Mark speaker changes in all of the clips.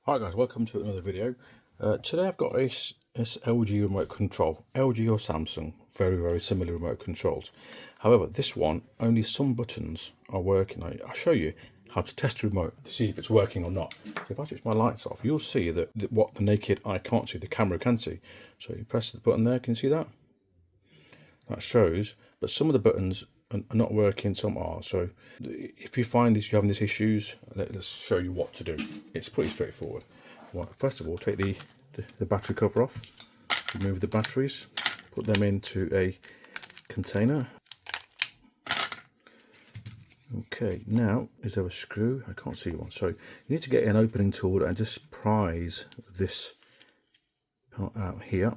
Speaker 1: Hi guys, welcome to another video. Today I've got this LG remote control, LG or Samsung, very similar remote controls. However, this one, only some buttons are working. I'll show you how to test the remote to see if it's working or not. So if I switch my lights off, you'll see that what the naked eye can't see, the camera can see. So you press the button there, can you see that? That shows, but some of the buttons are not working, some are. So if you find this, you're having these issues, let's show you what to do. It's pretty straightforward. Well, first of all, take the battery cover off, remove the batteries, put them into a container. Okay, now is there a screw? I can't see one. So you need to get an opening tool and just prise this part out here.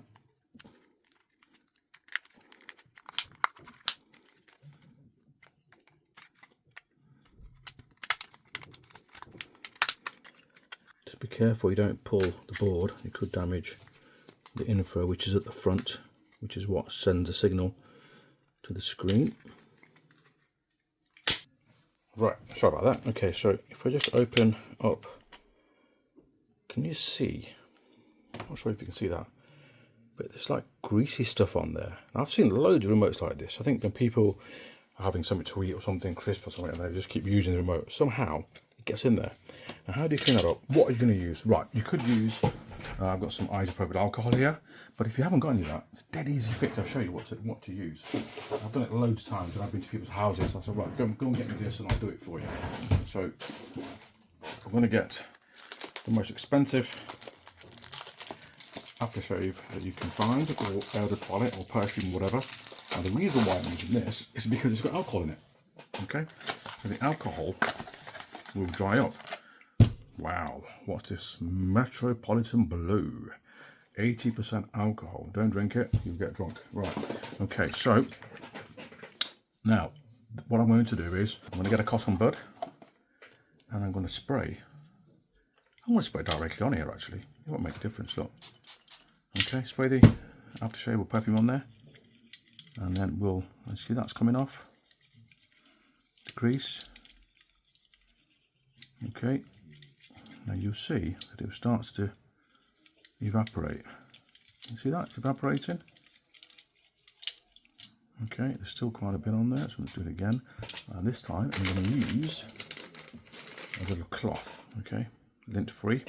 Speaker 1: Just be careful you don't pull the board, it could damage the info which is at the front, which is what sends a signal to the screen. Right, sorry about that. Okay, so if I just open up, can you see? I'm not sure if you can see that, but there's like greasy stuff on there. And I've seen loads of remotes like this. I think when people are having something to eat or something crisp or something, and they just keep using the remote, somehow it gets in there. Now, how do you clean that up? What are you going to use? Right, you could use, I've got some Isopropyl Alcohol here, but if you haven't got any of that, it's dead easy fix. I'll show you what to use. I've done it loads of times when I've been to people's houses. I said, right, go and get me this and I'll do it for you. So I'm going to get the most expensive aftershave that you can find, or eau de toilette, or perfume, whatever. And the reason why I'm using this is because it's got alcohol in it. Okay, so the alcohol will dry up. Wow, what's this? Metropolitan Blue. 80% alcohol. Don't drink it, you'll get drunk. Right, okay, so now what I'm going to do is I'm going to get a cotton bud and I'm going to spray. I'm going to spray directly on here actually. It won't make a difference, look. Okay, spray the aftershave or perfume on there, and then we'll see that's coming off the grease. Okay, now you'll see that it starts to evaporate. You see that? It's evaporating. Okay, there's still quite a bit on there, so let's do it again. And this time I'm going to use a little cloth, okay, lint free.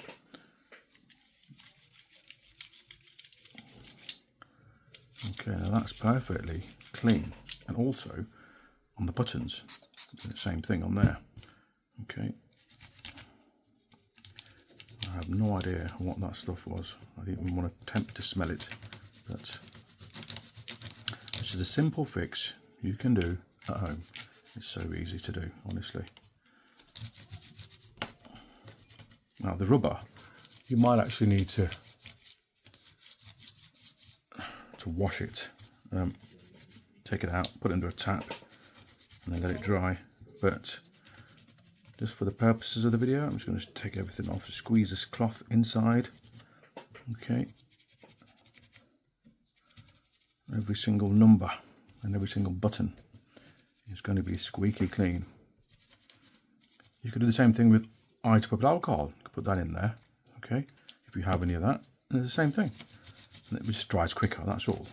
Speaker 1: Okay, now that's perfectly clean. And also on the buttons, the same thing on there. Okay. I have no idea what that stuff was. I didn't even want to attempt to smell it, but this is a simple fix you can do at home. It's so easy to do, honestly. Now the rubber, you might actually need to wash it. Take it out, put it under a tap, and then let it dry. But just for the purposes of the video, I'm just going to take everything off, squeeze this cloth inside. Okay. Every single number and every single button is going to be squeaky clean. You could do the same thing with isopropyl alcohol. You could put that in there, okay, if you have any of that. And it's the same thing. And it just dries quicker, that's all.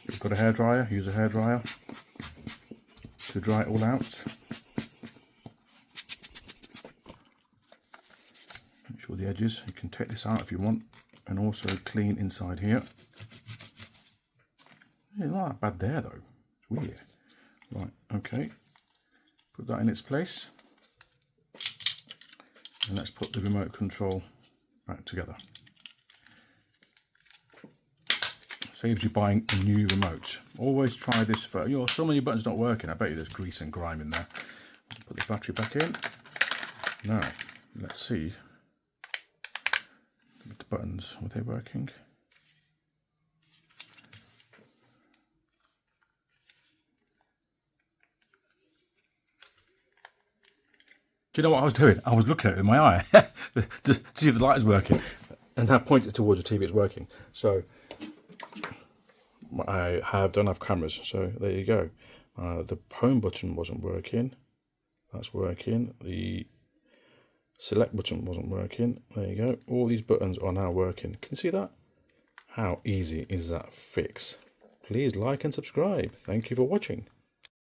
Speaker 1: If you've got a hairdryer, use a hairdryer to dry it all out. Make sure the edges, you can take this out if you want, and also clean inside here. It's not that bad there though, it's weird. Right, okay, put that in its place. And let's put the remote control back together. Saves you buying a new remote. Always try this first. You know, some of your buttons not working. I bet you there's grease and grime in there. Put the battery back in. Now, let's see the buttons. Are they working? Do you know what I was doing? I was looking at it with my eye to see if the light is working, and I pointed towards the TV. It's working. So I don't have cameras, so there you go. The home button wasn't working. That's working. The select button wasn't working. There you go. All these buttons are now working. Can you see that? How easy is that fix? Please like and subscribe. Thank you for watching.